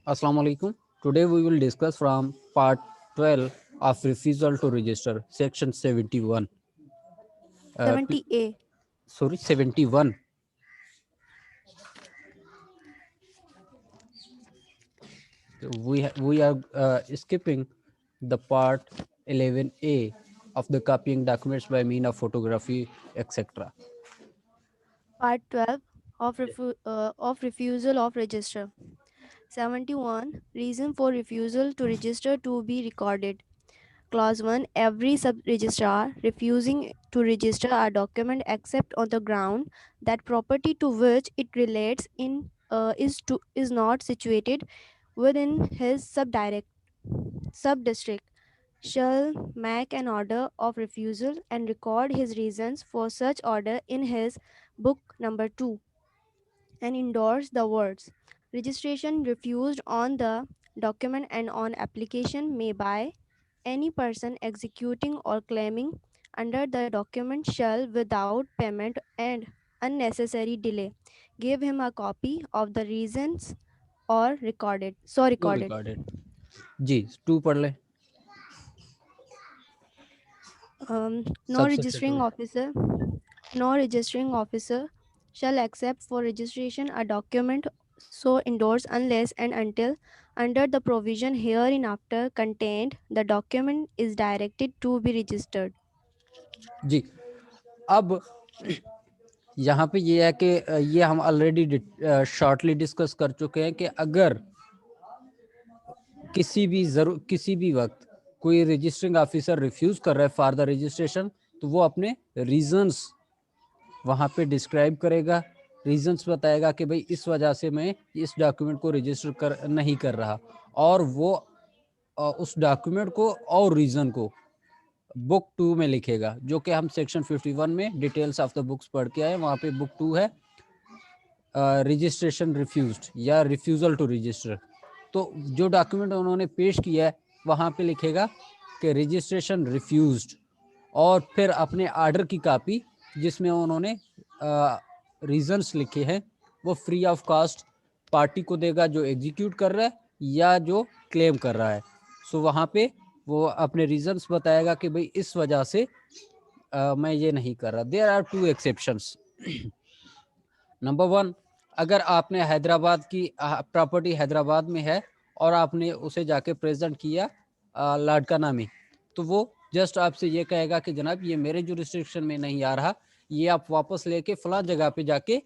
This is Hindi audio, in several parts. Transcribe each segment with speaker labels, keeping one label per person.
Speaker 1: Assalamu alaikum. Today we will discuss from part 12 of refusal to register, section 71. Uh, pl-
Speaker 2: 70A.
Speaker 1: sorry, 71. We are skipping the part 11A of the copying documents by mean of photography, etc.
Speaker 2: Part 12 of refusal of register. 71. Reason for refusal to register to be recorded. Clause 1. Every sub-registrar refusing to register a document except on the ground that property to which it relates is not situated within his sub-district shall make an order of refusal and record his reasons for such order in his book number 2 and endorse the words registration refused on the document and on application may by any person executing or claiming under the document shall without payment and unnecessary delay give him a copy of the reasons or recorded so
Speaker 1: To
Speaker 2: recorded.
Speaker 1: recorded. जी 2 पढ़ ले.
Speaker 2: No
Speaker 1: सबसे
Speaker 2: registering
Speaker 1: to.
Speaker 2: officer no registering officer shall accept for registration a document so endorsed unless and until under the provision hereinafter contained the document is directed to be registered.
Speaker 1: जी अब यहाँ पे ये है कि ये हम ऑलरेडी शॉर्टली डिस्कस कर चुके हैं कि अगर किसी भी वक्त कोई रजिस्टरिंग ऑफिसर रिफ्यूज कर रहा है फॉर द रजिस्ट्रेशन, तो वो अपने रीजंस वहाँ पे डिस्क्राइब करेगा, रीजंस बताएगा कि भाई इस वजह से मैं इस डॉक्यूमेंट को रजिस्टर नहीं कर रहा, और वो उस डॉक्यूमेंट को और रीजन को बुक 2 में लिखेगा, जो कि हम सेक्शन 51 में डिटेल्स ऑफ द बुक्स पढ़ के आए. वहाँ पे बुक 2 है रजिस्ट्रेशन रिफ्यूज्ड या रिफ्यूजल टू रजिस्टर. तो जो डॉक्यूमेंट उन्होंने पेश किया है वहाँ पे लिखेगा कि रजिस्ट्रेशन रिफ्यूज्ड, और फिर अपने आर्डर की कॉपी जिसमें उन्होंने रीजंस लिखे हैं वो फ्री ऑफ कॉस्ट पार्टी को देगा जो एग्जीक्यूट कर रहा है या जो क्लेम कर रहा है. सो वहाँ पे वो अपने रीजंस बताएगा कि भाई इस वजह से मैं ये नहीं कर रहा. There are 2 exceptions. नंबर 1, अगर आपने हैदराबाद की प्रॉपर्टी हैदराबाद में है और आपने उसे जाके प्रेजेंट किया लाडकाना में, तो वो जस्ट आपसे ये कहेगा कि जनाब ये मेरे जुरिस्डिक्शन में नहीं आ रहा, ये आप वापस लेके फलां जगह पे जाके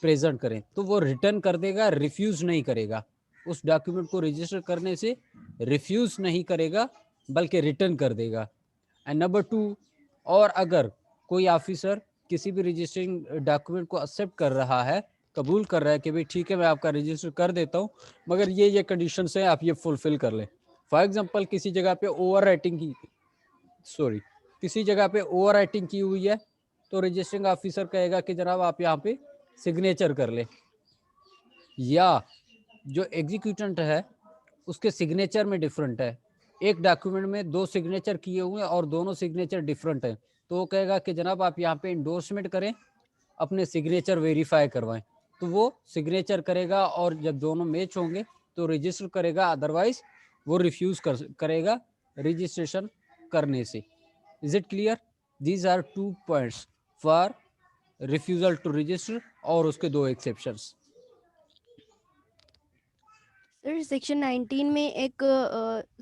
Speaker 1: प्रेजेंट करें. तो वो रिटर्न कर देगा, रिफ्यूज नहीं करेगा. उस डॉक्यूमेंट को रजिस्टर करने से रिफ्यूज नहीं करेगा बल्कि रिटर्न कर देगा. एंड नंबर 2, और अगर कोई ऑफिसर किसी भी रजिस्टरिंग डॉक्यूमेंट को एक्सेप्ट कर रहा है, कबूल कर रहा है कि भाई ठीक है मैं आपका रजिस्टर कर देता हूँ, मगर ये कंडीशन है आप ये फुलफिल कर लें. फॉर एग्जांपल किसी जगह पे ओवर राइटिंग की किसी जगह पे ओवर राइटिंग की हुई है, तो रजिस्टरिंग ऑफिसर कहेगा कि जनाब आप यहाँ पे सिग्नेचर कर ले, या जो एग्जीक्यूटेंट है उसके सिग्नेचर में डिफरेंट है, एक डॉक्यूमेंट में 2 सिग्नेचर किए हुए हैं और दोनों सिग्नेचर डिफरेंट है, तो वो कहेगा कि जनाब आप यहाँ पे इंडोर्समेंट करें, अपने सिग्नेचर वेरीफाई करवाएं. तो वो सिग्नेचर करेगा और जब दोनों मैच होंगे तो रजिस्टर करेगा, अदरवाइज वो रिफ्यूज करेगा रजिस्ट्रेशन करने से. Is it clear? These are 2 points for refusal to register और उसके 2 एक्सेप्शंस.
Speaker 2: सर सेक्शन 19 में एक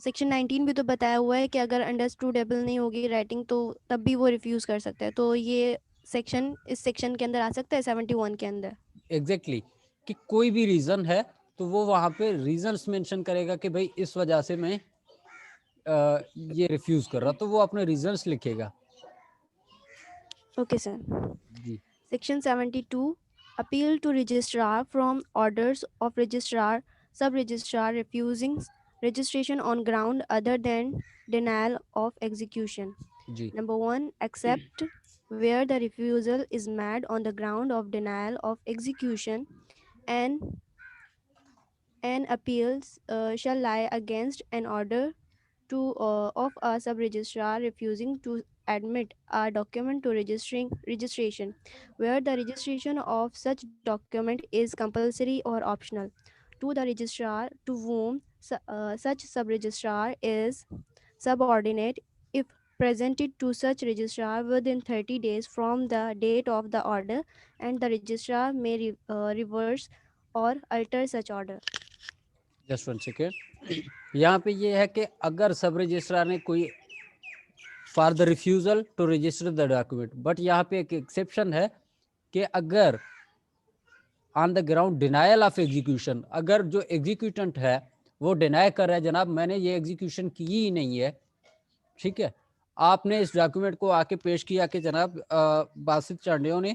Speaker 2: सेक्शन 19 भी तो बताया हुआ है कि अगर अंडरस्टूडेबल नहीं होगी राइटिंग तो तब भी वो रिफ्यूज कर सकता है, तो ये सेक्शन इस सेक्शन के अंदर आ सकता है 71 के अंदर.
Speaker 1: एग्जैक्टली कि कोई भी रीजन है तो वो वहां पे रीजंस मेंशन करेगा कि भाई इस वजह से मैं ये रिफ्यूज कर रहा, तो वो अपने रीजंस लिखेगा.
Speaker 2: Okay sir.
Speaker 1: जी
Speaker 2: Section 72. Appeal to registrar from orders of registrar, sub-registrar refusing registration on ground other than denial of execution.
Speaker 1: जी
Speaker 2: Number 1. Accept where the refusal is made on the ground of denial of execution and appeals shall lie against an order of a sub-registrar refusing to admit a document to registration where the registration of such document is compulsory or optional. to the registrar to whom such sub-registrar is subordinate if presented to such registrar within 30 days from the date of the order, and the registrar may reverse or alter such order.
Speaker 1: Just one second. यहाँ पे ये है कि अगर सब रजिस्ट्रार ने कोई for the refusal to register the document, but यहाँ पे एक एक्सेप्शन है कि अगर on the ground denial of execution, अगर जो एग्जीक्यूटेंट है वो डिनाई कर रहा है, जनाब मैंने ये एग्जीक्यूशन की ही नहीं है, ठीक है, आपने इस डॉक्यूमेंट को आके पेश किया कि जनाब बासित चांडियों ने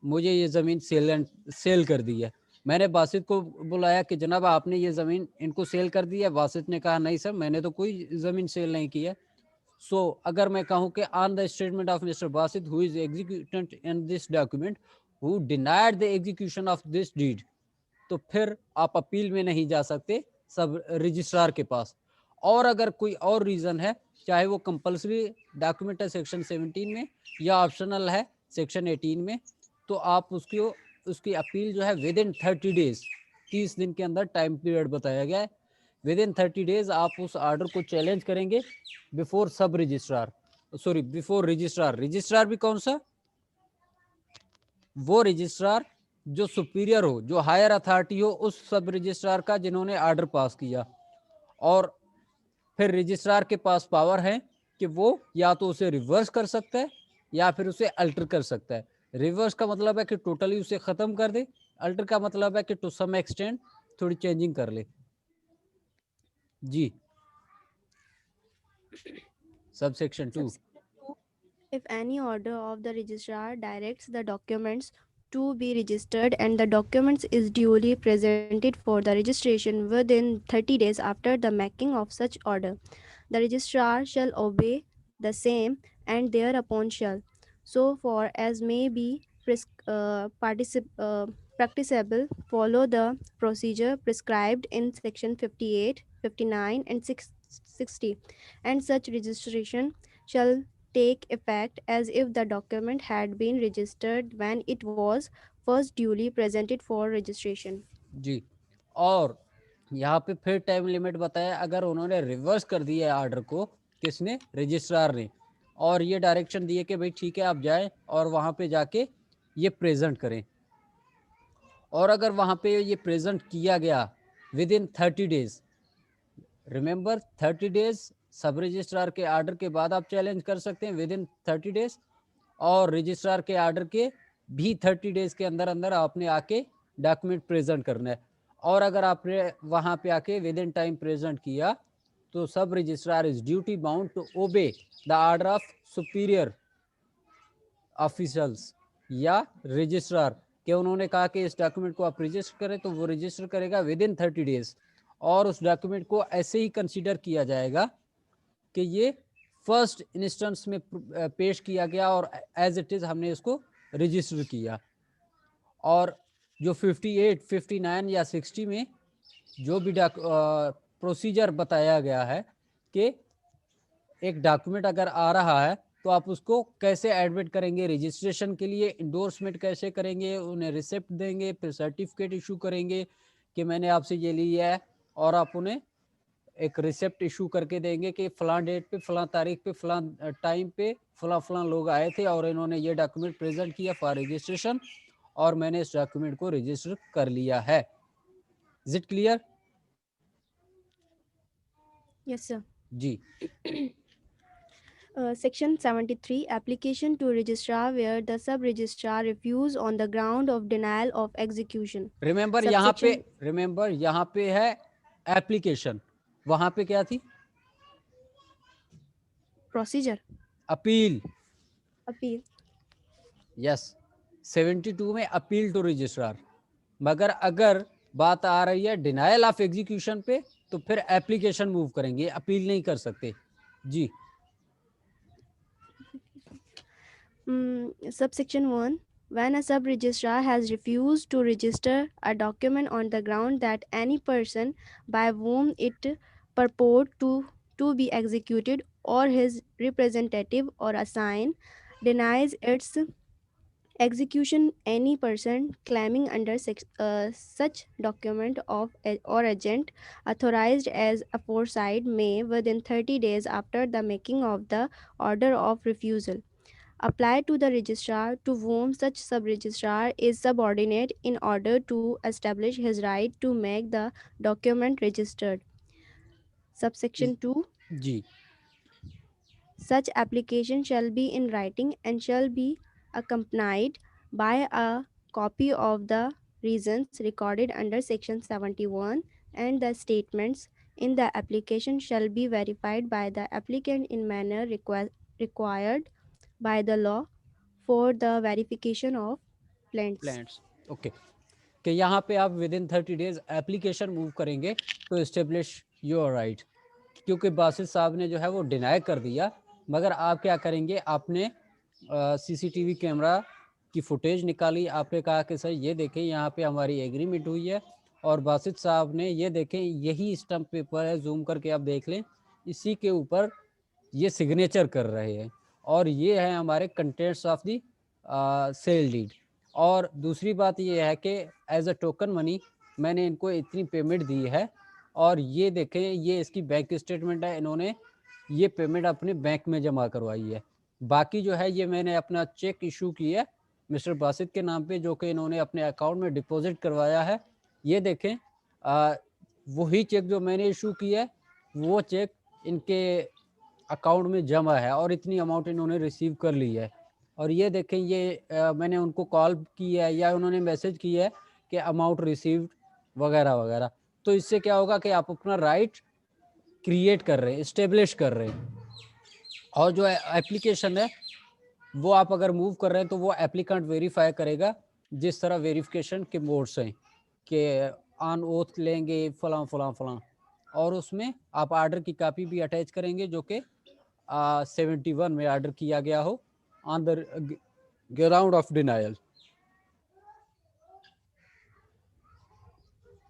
Speaker 1: मुझे ये ज़मीन सेल कर दी है, मैंने बासित को बुलाया कि जनाब आपने ये ज़मीन इनको सेल कर दी है, बासित ने कहा नहीं सर मैंने तो कोई ज़मीन सेल नहीं की है। सो अगर मैं कहूँ कि on the statement of mister Basit who is executant in this document who denied the execution of this deed, तो फिर आप अपील में नहीं जा सकते सब रजिस्ट्रार के पास। और अगर कोई और रीज़न है, चाहे वो कंपलसरी डॉक्यूमेंट है सेक्शन 17 में या ऑप्शनल है सेक्शन 18 में, तो आप उसकी अपील जो है विद इन 30 डेज, 30 दिन के अंदर टाइम पीरियड बताया गया है, विद इन 30 डेज आप उस ऑर्डर को चैलेंज करेंगे बिफोर सब registrar, sorry before registrar. Registrar भी कौन सा? वो रजिस्ट्रार जो सुपीरियर हो, जो हायर अथॉरिटी हो उस सब रजिस्ट्रार का जिन्होंने ऑर्डर पास किया। और फिर रजिस्ट्रार के पास पावर है कि वो या तो उसे रिवर्स कर सकता है या फिर उसे अल्टर कर सकता है। रिवर्स का मतलब है कि टोटली उसे खत्म कर दे, अल्टर का मतलब है कि टू सम एक्सटेंट थोड़ी चेंजिंग कर ले। जी, subsection 2।
Speaker 2: If any order of the registrar directs the documents to be registered and the documents is duly presented for the registration within 30 days after the making of such order, the registrar shall obey the same and thereupon shall, so far as may be practicable, follow the procedure prescribed in section 58, 59 and 60, and such registration shall take effect as if the document had been registered when it was first duly presented for registration.
Speaker 1: जी, और यहाँ पे फिर टाइम लिमिट बताया, अगर उन्होंने रिवर्स कर दिया है ऑर्डर को, किसने? रजिस्ट्रार ने, और ये डायरेक्शन दिए कि भाई ठीक है आप जाएं और वहाँ पे जाके ये प्रेजेंट करें, और अगर वहाँ पे ये प्रेजेंट किया गया with in 30 days, remember 30 days सब रजिस्ट्रार के ऑर्डर के बाद आप चैलेंज कर सकते हैं विद इन 30 डेज, और रजिस्ट्रार के ऑर्डर के भी 30 डेज के अंदर अंदर आपने आके डॉक्यूमेंट प्रेजेंट करना है। और अगर आपने वहाँ पे आके विद इन टाइम प्रेजेंट किया तो sub registrar is duty bound to obey the order of superior officials या रजिस्ट्रार, कि उन्होंने कहा कि इस डॉक्यूमेंट को आप रजिस्टर करें तो वो रजिस्टर करेगा विद इन 30 डेज, और उस डॉक्यूमेंट को ऐसे ही कंसीडर किया जाएगा कि ये फर्स्ट इंस्टेंस में पेश किया गया और एज इट इज़ हमने इसको रजिस्टर किया। और जो 58, 59 या 60 में जो भी प्रोसीजर बताया गया है कि एक डॉक्यूमेंट अगर आ रहा है तो आप उसको कैसे एडमिट करेंगे रजिस्ट्रेशन के लिए, इंडोर्समेंट कैसे करेंगे, उन्हें रिसिप्ट देंगे, फिर सर्टिफिकेट इशू करेंगे कि मैंने आपसे ये लिया है, और आप उन्हें एक रिसिप्ट इशू करके देंगे कि फलां डेट पे, फलां तारीख पे, फलां टाइम पे फलां लोग आए थे और इन्होंने ये डॉक्यूमेंट प्रेजेंट किया फॉर रजिस्ट्रेशन और मैंने इस डॉक्यूमेंट को रजिस्टर कर लिया है। Is it clear?
Speaker 2: Yes, sir.
Speaker 1: जी,
Speaker 2: Section 73, application to registrar where the sub-registrar refuse on the ground of denial of execution.
Speaker 1: Remember यहाँ पे है एप्लीकेशन, वहां पे क्या थी?
Speaker 2: Procedure.
Speaker 1: अपील।
Speaker 2: Appeal.
Speaker 1: यस, 72 में अपील टू रजिस्ट्रार, मगर अगर बात आ रही है डिनायल ऑफ एग्जीक्यूशन पे तो फिर एप्लीकेशन मूव करेंगे, अपील नहीं कर सकते। जी,
Speaker 2: Subsection 1. When a sub-registrar has refused to register a document on the ground that any person by whom it purport to be executed or his representative or assign denies its execution any person claiming under such document or agent authorized as aforesaid may within 30 days after the making of the order of refusal apply to the registrar to whom such sub-registrar is subordinate in order to establish his right to make the document registered. Subsection 2.
Speaker 1: जी
Speaker 2: Such application shall be in writing and shall be accompanied by a copy of the reasons recorded under section 71, and the statements in the application shall be verified by the applicant in manner required by the law for the verification of plaints.
Speaker 1: Plants okay कि यहाँ पे आप with in 30 days application move करेंगे टू इस्टेब्लिश योर राइट, क्योंकि बासित साहब ने जो है वो डिनाई कर दिया, मगर आप क्या करेंगे, आपने सीसीटीवी कैमरा की फुटेज निकाली, आपने कहा कि सर ये देखें यहाँ पे हमारी एग्रीमेंट हुई है, और बासित साहब ने ये देखें यही स्टम्प पेपर है, जूम करके आप देख लें, इसी के ऊपर ये सिग्नेचर कर रहे हैं, और ये है हमारे contents of the sale deed. और दूसरी बात ये है कि एज अ टोकन मनी मैंने इनको इतनी पेमेंट दी है, और ये देखें ये इसकी बैंक स्टेटमेंट है, इन्होंने ये पेमेंट अपने बैंक में जमा करवाई है। बाकी जो है ये मैंने अपना चेक इशू किया है मिस्टर बासित के नाम पे, जो कि इन्होंने अपने अकाउंट में डिपॉजिट करवाया है। ये देखें वही चेक जो मैंने इशू किया है वो चेक इनके अकाउंट में जमा है, और इतनी अमाउंट इन्होंने रिसीव कर ली है। और ये देखें ये मैंने उनको कॉल की है या उन्होंने मैसेज किया है कि अमाउंट रिसीव्ड वगैरह वगैरह। तो इससे क्या होगा कि आप अपना राइट क्रिएट कर रहे हैं, इस्टेब्लिश कर रहे हैं। और जो एप्लीकेशन है वो आप अगर मूव कर रहे हैं तो वो एप्लीकेंट वेरीफाई करेगा, जिस तरह वेरिफिकेशन के मोड्स हैं कि ऑन ओथ लेंगे फलां फलां फलां, और उसमें आप आर्डर की कापी भी अटैच करेंगे जो कि 71 में आर्डर किया गया हो on the ground of denial.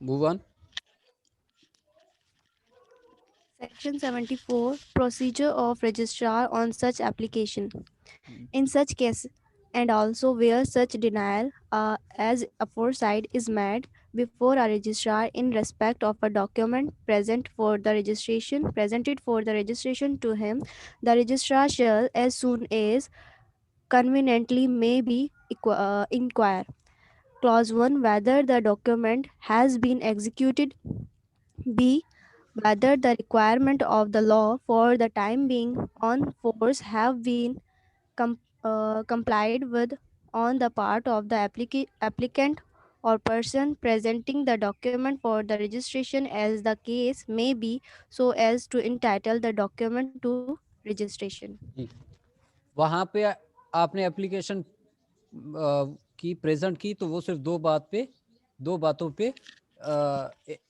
Speaker 1: Move on.
Speaker 2: Section 74. Procedure of registrar on such application. In such case, and also where such denial as aforesaid is made before a registrar in respect of a document presented for the registration to him, the registrar shall, as soon as conveniently may be, inquire. Clause 1. Whether the document has been executed. B. Whether the requirement of the law for the time being on force have been complied with on the part of the applicant or person presenting the document for the registration, as the case may be, so as to entitle the document to registration.
Speaker 1: जी वहाँ पे आपने एप्लीकेशन की प्रेजेंट की तो वो सिर्फ दो बातों पे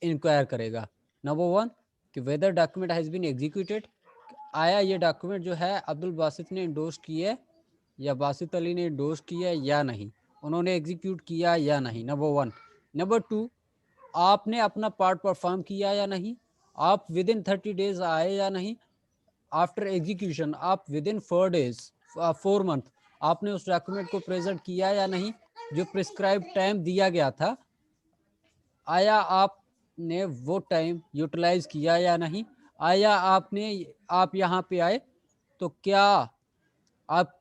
Speaker 1: इंक्वायर करेगा। नंबर 1 कि whether document has been executed, आया ये डॉक्यूमेंट जो है अब्दुल बासित ने इंडोर्स किया है या बासित अली ने इंडोर्स किया है या नहीं, उन्होंने एग्जीक्यूट किया या नहीं। नंबर 1। नंबर 2 आपने अपना पार्ट परफॉर्म किया या नहीं, आप विद इन 30 डेज आए या नहीं, आफ्टर एग्जीक्यूशन आप विद इन 4 डेज 4 मंथ आपने उस डॉक्यूमेंट को प्रेजेंट किया या नहीं, जो प्रिस्क्राइब टाइम दिया गया था, आया आपने वो टाइम यूटिलाइज किया या नहीं, आया आप यहाँ पे आए तो क्या आप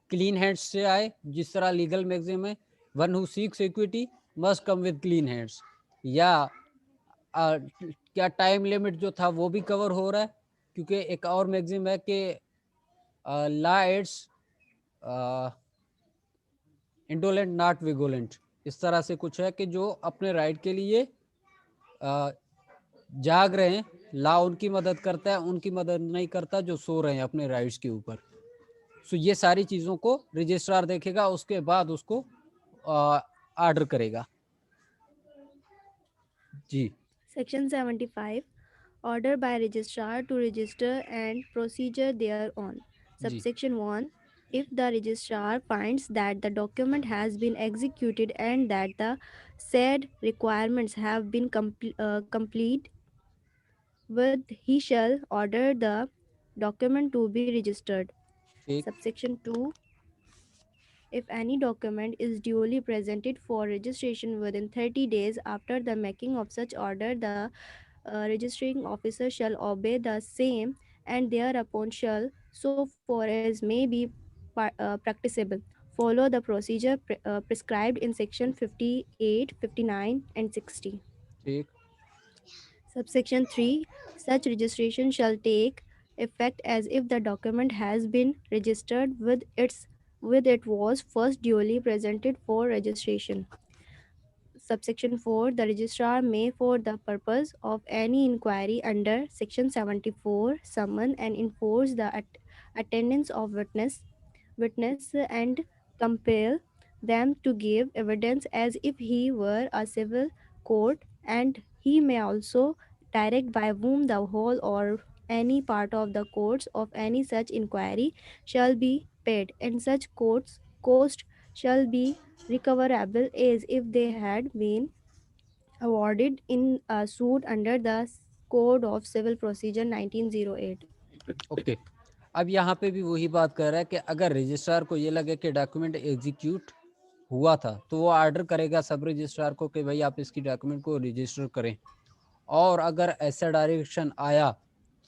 Speaker 1: क्लीन हैंड्स से आए, जिस तरह लीगल मैगजीम है one who seeks equity must come with clean hands, या क्या टाइम लिमिट जो था वो भी कवर हो रहा है, क्योंकि एक और मैगजीम है कि ला एड्स इंडोलेंट नॉट विगोलेंट, इस तरह से कुछ है कि जो अपने राइट के लिए जाग रहे हैं, ला उनकी मदद करता है, उनकी मदद नहीं करता जो सो रहे हैं अपने राइट्स के ऊपर। सो ये सारी चीज़ों को रजिस्ट्रार देखेगा, उसके बाद उसको ऑर्डर करेगा। जी
Speaker 2: Section 75. Order by registrar to register and procedure thereon.
Speaker 1: Ji
Speaker 2: Subsection 1. If the registrar finds that the document has been executed and that the said requirements have been complete with, he shall order the document to be registered.
Speaker 1: ठीक
Speaker 2: Subsection 2. If any document is duly presented for registration within 30 days after the making of such order, the registering officer shall obey the same, and thereupon shall, so far as may be practicable, follow the procedure prescribed in section 58, 59, and 60.
Speaker 1: ठीक.
Speaker 2: Subsection 3. Such registration shall take effect as if the document has been registered with it was first duly presented for registration. Subsection 4. The registrar may, for the purpose of any inquiry under Section 74, summon and enforce the attendance of witness and compel them to give evidence as if he were a civil court, and he may also direct by whom the whole or any part of the courts of any such inquiry shall be paid, and such cost shall be recoverable as if they had been awarded in a suit under the Code of Civil Procedure 1908.
Speaker 1: Okay. अब यहाँ पे भी वही बात कर रहा है कि अगर रजिस्ट्रार को ये लगे कि डॉक्यूमेंट एग्जीक्यूट हुआ था तो वो ऑर्डर करेगा सब रजिस्ट्रार को कि भाई आप इसकी डॉक्यूमेंट को रजिस्टर करें, और अगर ऐसा डायरेक्शन आया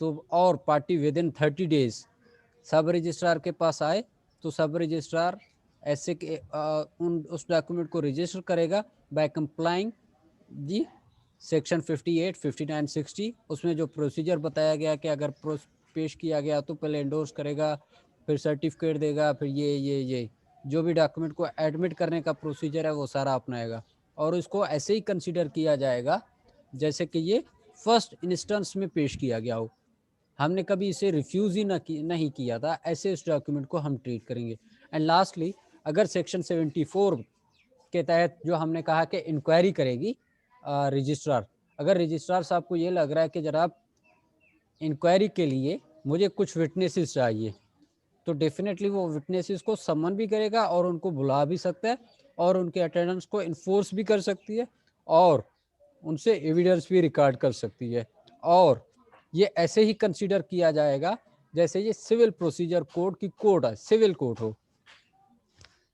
Speaker 1: तो और पार्टी विद इन 30 डेज सब रजिस्ट्रार के पास आए तो सब रजिस्ट्रार ऐसे के उस डॉक्यूमेंट को रजिस्टर करेगा बाय कंप्लाइंग दी सेक्शन 58, 59, 60. उसमें जो प्रोसीजर बताया गया कि अगर पेश किया गया तो पहले एंडोर्स करेगा, फिर सर्टिफिकेट देगा, फिर ये जो भी डॉक्यूमेंट को एडमिट करने का प्रोसीजर है वो सारा अपनाएगा, और उसको ऐसे ही कंसीडर किया जाएगा जैसे कि ये फर्स्ट इंस्टेंस में पेश किया गया हो, हमने कभी इसे रिफ्यूज़ ही नहीं किया था, ऐसे इस डॉक्यूमेंट को हम ट्रीट करेंगे. एंड लास्टली, अगर सेक्शन 74 के तहत जो हमने कहा कि इंक्वायरी करेगी रजिस्ट्रार, अगर रजिस्ट्रार साहब को ये लग रहा है कि जनाब इंक्वायरी के लिए मुझे कुछ विटनेसेस चाहिए, तो डेफिनेटली वो विटनेसेस को समन भी करेगा और उनको बुला भी सकता है और उनके अटेंडेंस को इन्फोर्स भी कर सकती है और उनसे एविडेंस भी रिकॉर्ड कर सकती है, और ये ऐसे ही कंसीडर किया जाएगा जैसे ये सिविल प्रोसीजर कोड की कोड है, सिविल कोड हो.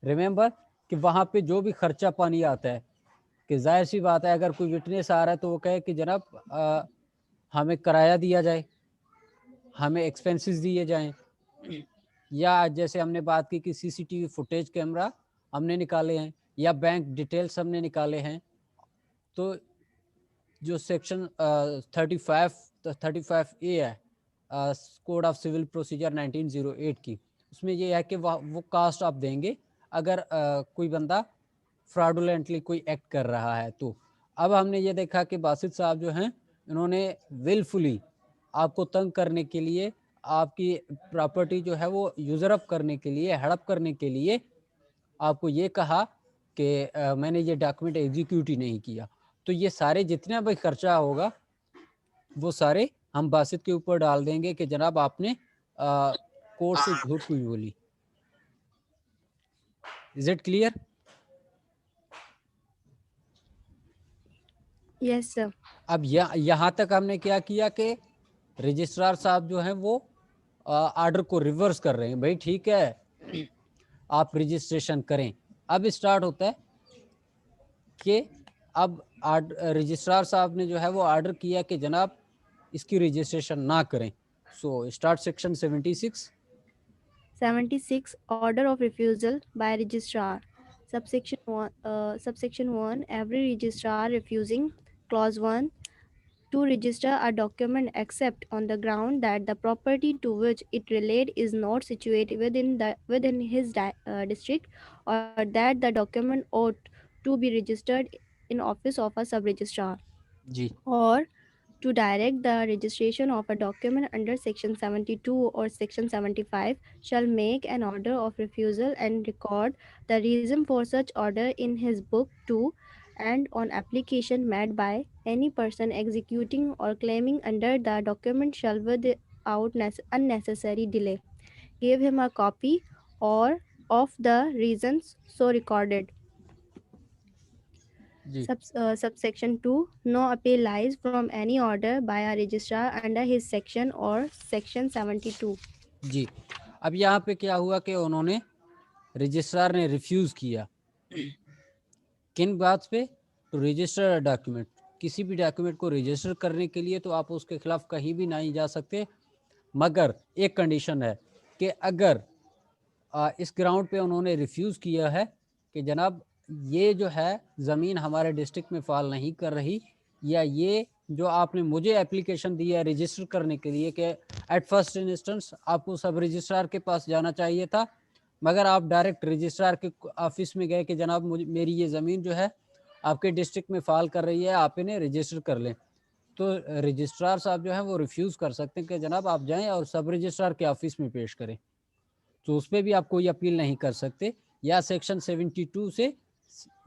Speaker 1: रिमेंबर कि वहाँ पे जो भी खर्चा पानी आता है, कि जाहिर सी बात है अगर कोई विटनेस आ रहा है तो वो कहे कि जनाब हमें किराया दिया जाए, हमें एक्सपेंसेस दिए जाएं, या जैसे हमने बात की कि सीसीटीवी फुटेज कैमरा हमने निकाले हैं या बैंक डिटेल्स हमने निकाले हैं, तो जो सेक्शन 35A है कोड ऑफ सिविल प्रोसीजर 1908 की, उसमें ये है कि वो कास्ट आप देंगे अगर कोई बंदा फ्रॉडुलेंटली कोई एक्ट कर रहा है. तो अब हमने ये देखा कि बासित साहब जो हैं इन्होंने विलफुली आपको तंग करने के लिए, आपकी प्रॉपर्टी जो है वो यूजरअप करने के लिए, हड़प करने के लिए आपको ये कहा कि मैंने ये डॉक्यूमेंट एग्जीक्यूट ही नहीं किया, तो ये सारे जितना भी खर्चा होगा वो सारे हम बासित के ऊपर डाल देंगे कि जनाब आपने कोर्ट से झूठ क्यों बोली. Is it clear?
Speaker 2: Yes sir.
Speaker 1: अब यहाँ तक हमने क्या किया कि रजिस्ट्रार साहब जो हैं वो ऑर्डर को रिवर्स कर रहे हैं, भाई ठीक है आप रजिस्ट्रेशन करें. अब स्टार्ट होता है कि अब रजिस्ट्रार साहब ने जो है वो ऑर्डर किया कि जनाब इसकी रजिस्ट्रेशन ना करें. So start section 76.
Speaker 2: 76. Order of refusal by registrar. Subsection 1. Every registrar refusing clause 1 to register a document except on the ground that the property to which it relates is not situated within his district, or that the document ought to be registered in office of a sub registrar,
Speaker 1: जी.
Speaker 2: or to direct the registration of a document under section 72 or section 75, shall make an order of refusal and record the reason for such order in his book 2, and on application made by any person executing or claiming under the document shall without unnecessary delay give him a copy or of the reasons so recorded.
Speaker 1: जी.
Speaker 2: Subsection 2. No appeal lies from any order by a registrar under his section or section 72.
Speaker 1: जी. अब यहाँ पे क्या हुआ कि उन्होंने रजिस्ट्रार ने रिफ्यूज किया, किन बात पे? तो रजिस्टर डॉक्यूमेंट, किसी भी डॉक्यूमेंट को रजिस्टर करने के लिए तो आप उसके खिलाफ कहीं भी नहीं जा सकते, मगर एक कंडीशन है कि अगर इस ग्राउंड पे उन्होंने रिफ्यूज़ किया है कि जनाब ये जो है ज़मीन हमारे डिस्ट्रिक्ट में फ़ाल नहीं कर रही, या ये जो आपने मुझे एप्लीकेशन दी है रजिस्टर करने के लिए कि एट फर्स्ट इंस्टेंस आपको सब रजिस्ट्रार के पास जाना चाहिए था, मगर आप डायरेक्ट रजिस्ट्रार के ऑफिस में गए कि जनाब मुझे मेरी ये ज़मीन जो है आपके डिस्ट्रिक्ट में फ़ाल कर रही है, आप इन्हें रजिस्टर कर लें, तो रजिस्ट्रार साहब जो है वो रिफ्यूज़ कर सकते हैं कि जनाब आप जाएं और सब रजिस्ट्रार के ऑफिस में पेश करें, तो उस पर भी आप कोई अपील नहीं कर सकते, या सेक्शन 72 से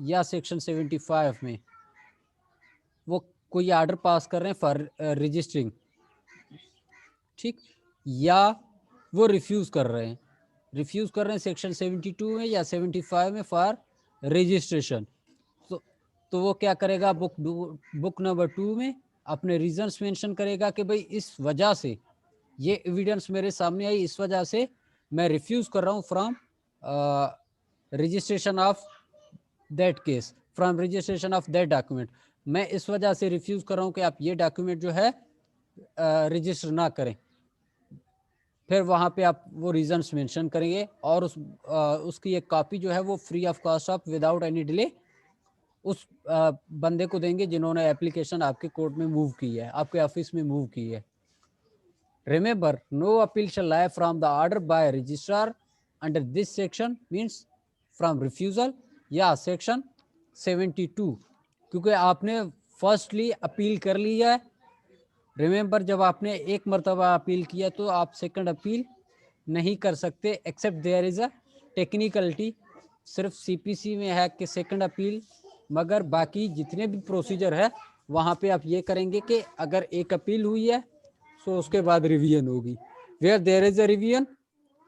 Speaker 1: या सेक्शन 75 में वो कोई ऑर्डर पास कर रहे हैं फॉर रजिस्टरिंग, ठीक, या वो रिफ्यूज़ कर रहे हैं, सेक्शन 72 में या 75 में फॉर रजिस्ट्रेशन, तो वो क्या करेगा, बुक नंबर 2 में अपने रीजंस मेंशन करेगा कि भाई इस वजह से ये एविडेंस मेरे सामने आई, इस वजह से मैं रिफ्यूज़ कर रहा हूँ from registration of that case, from registration of that document, मैं इस वजह से रिफ्यूज़ कर रहा हूँ कि आप ये डॉक्यूमेंट जो है रजिस्टर ना करें। फिर वहाँ पे आप वो रीजंस मेंशन करेंगे और उसकी एक कॉपी जो है वो free of cost of without any delay उस बंदे को देंगे जिन्होंने एप्लीकेशन आपके कोर्ट में मूव की है, आपके ऑफिस में मूव की है। Remember, no appeal shall lie from the order by registrar under this section means from refusal या section 72, क्योंकि आपने फर्स्टली अपील कर ली है। रिमेंबर, जब आपने एक मरतबा अपील किया तो आप सेकंड अपील नहीं कर सकते except there is a technicality, सिर्फ सीपीसी में है कि सेकंड अपील, मगर बाकी जितने भी प्रोसीजर है वहाँ पे आप ये करेंगे कि अगर एक अपील हुई है तो उसके बाद रिवीजन होगी, where there is a revision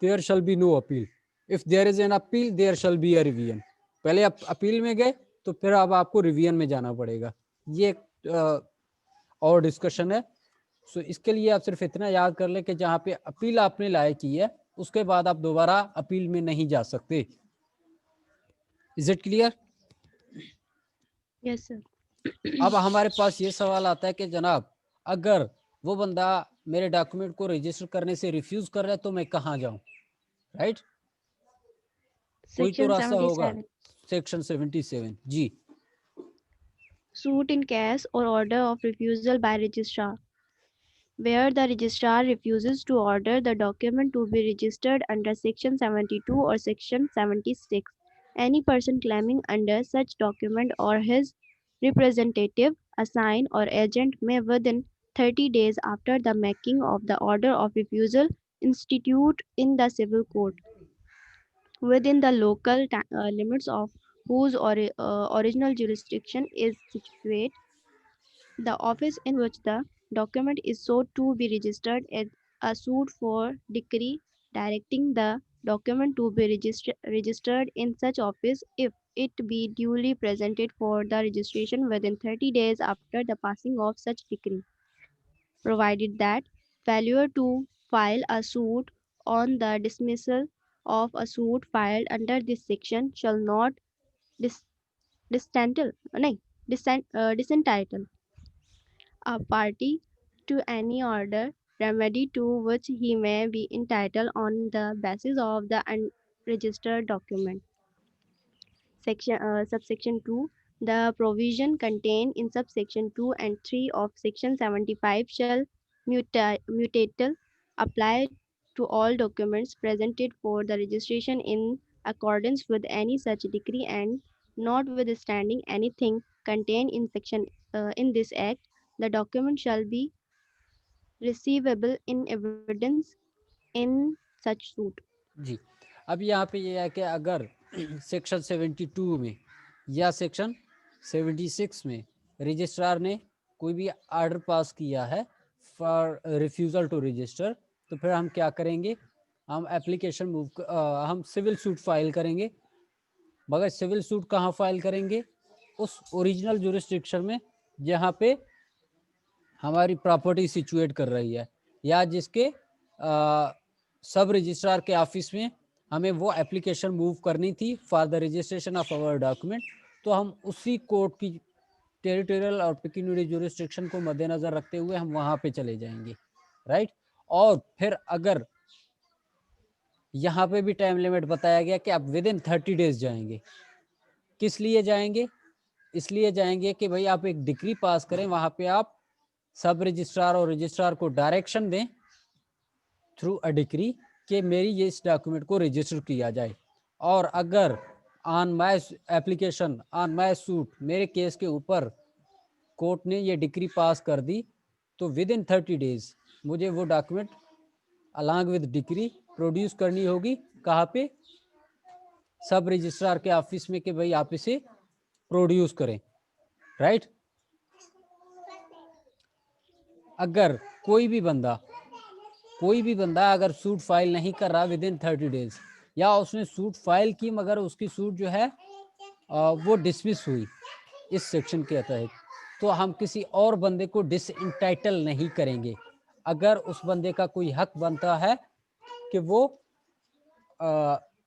Speaker 1: there shall be no appeal, if there is an appeal there shall be a revision. पहले आप अपील में गए तो फिर अब आपको रिवीजन में जाना पड़ेगा, ये और डिस्कशन है। सो इसके लिए आप सिर्फ इतना याद कर ले कि जहाँ पे अपील आपने लाए की है उसके बाद आप दोबारा अपील में नहीं जा सकते। Is it clear?
Speaker 2: Yes, sir.
Speaker 1: अब हमारे पास ये सवाल आता है कि जनाब अगर वो बंदा मेरे डॉक्यूमेंट को रजिस्टर करने से रिफ्यूज कर रहा है तो मैं कहाँ जाऊं, राइट? कोई तो
Speaker 2: Section
Speaker 1: रास्ता होगा।
Speaker 2: 77.
Speaker 1: सेक्शन 77 जी।
Speaker 2: Suit in case or order of refusal by registrar. Where the registrar refuses to order the document to be registered under Section 72 or Section 76, any person claiming under such document or his representative, assign or agent may within 30 days after the making of the order of refusal institute in the civil court within the local limits of whose original jurisdiction is situate the office in which the document is sought to be registered as a suit for decree directing the document to be registered in such office if it be duly presented for the registration within 30 days after the passing of such decree, provided that failure to file a suit on the dismissal of a suit filed under this section shall not dis- disentitle, disentitle a party to any order, remedy to which he may be entitled on the basis of the unregistered document. Subsection 2. The provision contained in subsection 2 and 3 of section 75 shall mutatil apply to all documents presented for the registration in accordance with any such decree, and notwithstanding anything contained in section in this act, the document shall be receivable in evidence in such suit.
Speaker 1: जी, अब यहाँ पे ये है कि अगर सेक्शन 72 में या सेक्शन 76 में रजिस्ट्रार ने कोई भी ऑर्डर पास किया है फॉर रिफ्यूज़ल टू रजिस्टर, तो फिर हम क्या करेंगे, हम एप्लीकेशन हम सिविल सूट फाइल करेंगे, मगर सिविल सूट कहाँ फाइल करेंगे? उस ओरिजिनल जुरिस्डिक्शन में जहाँ पे हमारी प्रॉपर्टी सिचुएट कर रही है, या जिसके सब रजिस्ट्रार के ऑफिस में हमें वो एप्लीकेशन मूव करनी थी for the registration of our document, तो हम उसी कोर्ट की टेरिटोरियल और पेक्यूनियरी ज्यूरिसडिक्शन को मद्देनजर रखते हुए हम वहां पे चले जाएंगे, राइट। और फिर अगर यहाँ पे भी टाइम लिमिट बताया गया कि आप विद इन 30 डेज जाएंगे। किस लिए जाएंगे? इसलिए जाएंगे कि भाई आप एक डिक्री पास करें, वहां पे आप सब रजिस्ट्रार और रजिस्ट्रार को डायरेक्शन दें थ्रू अ डिक्री कि मेरी ये इस डॉक्यूमेंट को रजिस्टर किया जाए। और अगर on my application on my suit मेरे केस के ऊपर कोर्ट ने ये डिक्री पास कर दी, तो विद इन 30 डेज मुझे वो document along with decree produce करनी होगी। कहाँ पे? सब रजिस्ट्रार के ऑफिस में कि भाई आप इसे प्रोड्यूस करें, राइट। अगर कोई भी बंदा अगर सूट फाइल नहीं कर रहा विद इन 30 डेज, या उसने सूट फाइल की मगर उसकी सूट जो है वो डिसमिस हुई इस सेक्शन के तहत, तो हम किसी और बंदे को डिसइंटाइटल नहीं करेंगे। अगर उस बंदे का कोई हक बनता है कि वो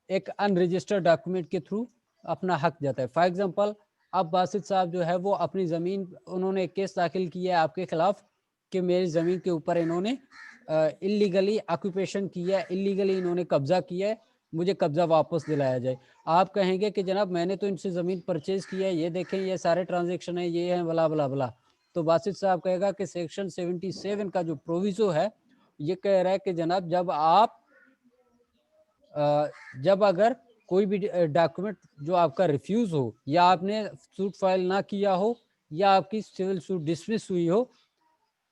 Speaker 1: एक अनरजिस्टर्ड डॉक्यूमेंट के थ्रू अपना हक जाता है। फॉर एग्जांपल, अब बासित साहब जो है वो अपनी ज़मीन, उन्होंने केस दाखिल किया है आपके खिलाफ कि मेरी ज़मीन के ऊपर इन्होंने इलीगली ऑक्यूपेशन किया है, इलीगली इन्होंने कब्जा किया है, मुझे कब्जा वापस दिलाया जाए। आप कहेंगे कि जनाब मैंने तो इनसे ज़मीन परचेज किया है, ये देखें ये सारे ट्रांजेक्शन है, ये है बला बला बला। तो बासित साहब कहेगा कि सेक्शन 77 का जो प्रोविजो है ये कह रहा है कि जनाब जब अगर कोई भी डॉक्यूमेंट जो आपका रिफ्यूज हो, या आपने सूट फाइल ना किया हो, या आपकी सिविल सूट डिसमिस हुई हो,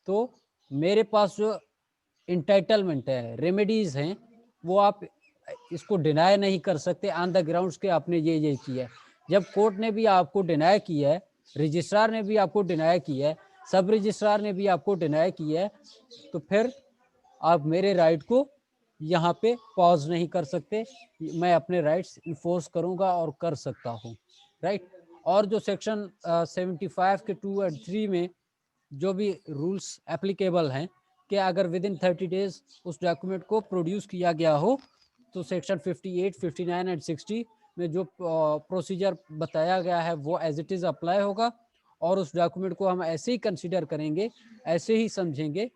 Speaker 1: तो मेरे पास जो इंटाइटलमेंट है, रेमेडीज हैं, वो आप इसको डिनाई नहीं कर सकते ऑन द ग्राउंड्स के आपने ये किया है। जब कोर्ट ने भी आपको डिनाई किया है, रजिस्ट्रार ने भी आपको डिनाई किया है, सब रजिस्ट्रार ने भी आपको डिनाई किया है, तो फिर आप मेरे राइट को यहाँ पे पॉज नहीं कर सकते। मैं अपने राइट्स इन्फोर्स करूँगा और कर सकता हूँ, राइट। और जो सेक्शन 75 के 2 और 3 में जो भी रूल्स एप्लीकेबल हैं कि अगर विद इन 30 डेज उस डॉक्यूमेंट को प्रोड्यूस किया गया हो, तो सेक्शन 58, 59 एंड 60 में जो प्रोसीजर बताया गया है वो एज इट इज़ अप्लाई होगा, और उस डॉक्यूमेंट को हम ऐसे ही कंसीडर करेंगे, ऐसे ही समझेंगे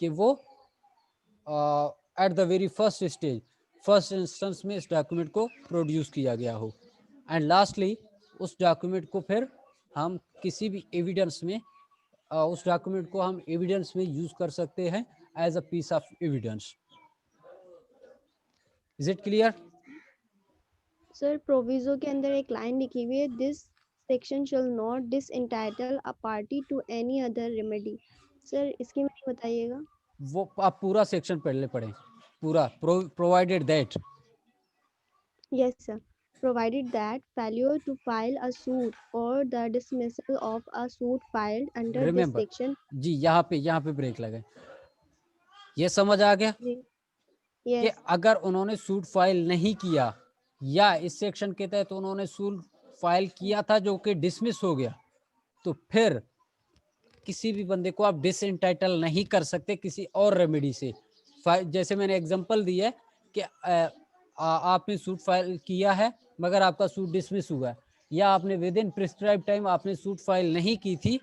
Speaker 1: कि वो at the very first stage, first instance में इस डॉक्यूमेंट को प्रोड्यूस किया गया हो। एंड लास्टली उस डॉक्यूमेंट को फिर हम किसी भी एविडेंस में उस डॉक्यूमेंट को हम एविडेंस में यूज कर सकते हैं as a piece of evidence. Is it clear?
Speaker 2: Sir proviso के अंदर एक लाइन लिखी हुई है, this section shall not disentitle a party to any other remedy. Sir इसकी मीनिंग बताइएगा।
Speaker 1: वो आप पूरा सेक्शन पहले पढ़ें, पूरा provided that.
Speaker 2: Yes, sir. Provided that failure to file a suit or the dismissal of a suit filed under this
Speaker 1: remember
Speaker 2: section.
Speaker 1: जी, यहाँ पे ब्रेक लगे। ये समझ आ गया
Speaker 2: जी,
Speaker 1: कि
Speaker 2: yes.
Speaker 1: अगर उन्होंने सूट फाइल नहीं किया, या इस सेक्शन के तहत उन्होंने सूट फाइल किया था जो कि डिसमिस हो गया, तो फिर किसी भी बंदे को आप डिसएंटाइटल नहीं कर सकते किसी और रेमेडी से। जैसे मैंने एग्जांपल दी है कि आपने सूट फाइल किया है मगर आपका सूट डिसमिस हुआ है, या आपने विद इन प्रिस्क्राइब टाइम आपने सूट फाइल नहीं की थी,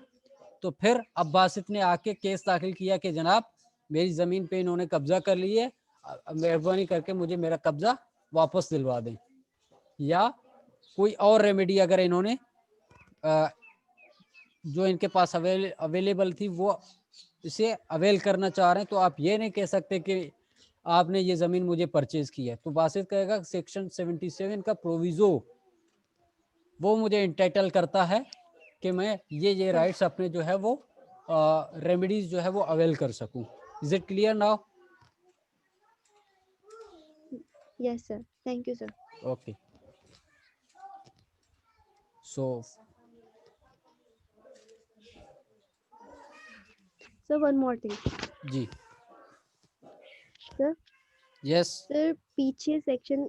Speaker 1: तो फिर अब बासित ने आके केस दाखिल किया कि जनाब मेरी ज़मीन पे इन्होंने कब्जा कर ली है, मेहरबानी करके मुझे मेरा कब्जा वापस दिलवा दें। या कोई और रेमेडी अगर इन्होंने जो इनके पास अवेलेबल थी वो इसे अवेल करना चाह रहे हैं, तो आप ये नहीं कह सकते कि आपने ये ज़मीन मुझे परचेज की है। तो बासित कहेगा सेक्शन 77 का प्रोविजो वो मुझे इंटाइटल करता है कि मैं ये राइट्स अपने जो है वो रेमेडीज जो है वो अवेल कर सकूं। Is it clear now?
Speaker 2: Yes, sir. Thank you, sir.
Speaker 1: Okay, so
Speaker 2: Sir, one more thing.
Speaker 1: जी,
Speaker 2: Sir,
Speaker 1: यस,
Speaker 2: sir पीछे सेक्शन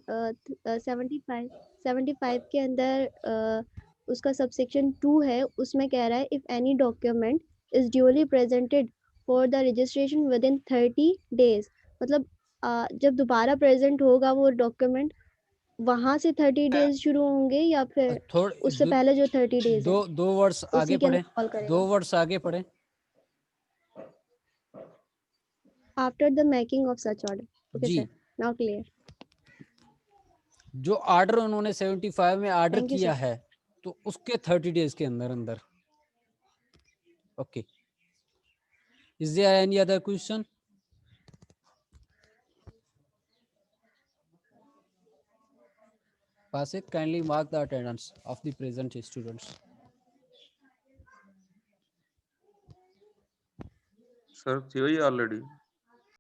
Speaker 2: 75 के अंदर उसका सबसेक्शन 2 है, उसमें कह रहा है if any document is duly presented for the registration with in 30 days। मतलब जब दोबारा प्रेजेंट होगा वो डॉक्यूमेंट, वहां से 30 डेज शुरू होंगे या फिर उससे पहले जो 30 डेज है
Speaker 1: दो वर्ड्स आगे
Speaker 2: उसी के
Speaker 1: पढ़े,
Speaker 2: अंदर कॉल करेगा?
Speaker 1: 2 वर्ड्स आगे पढ़े।
Speaker 2: After the making of such order. Okay
Speaker 1: जी,
Speaker 2: सर, नाउ क्लियर।
Speaker 1: जो ऑर्डर उन्होंने 75 में ऑर्डर
Speaker 2: थैंक यू
Speaker 1: किया
Speaker 2: सर।
Speaker 1: है तो उसके 30 डेज के अंदर अंदर। Okay, is there any other question? Basit, kindly mark the attendance of the present students.
Speaker 3: Sir थी वही ऑलरेडी।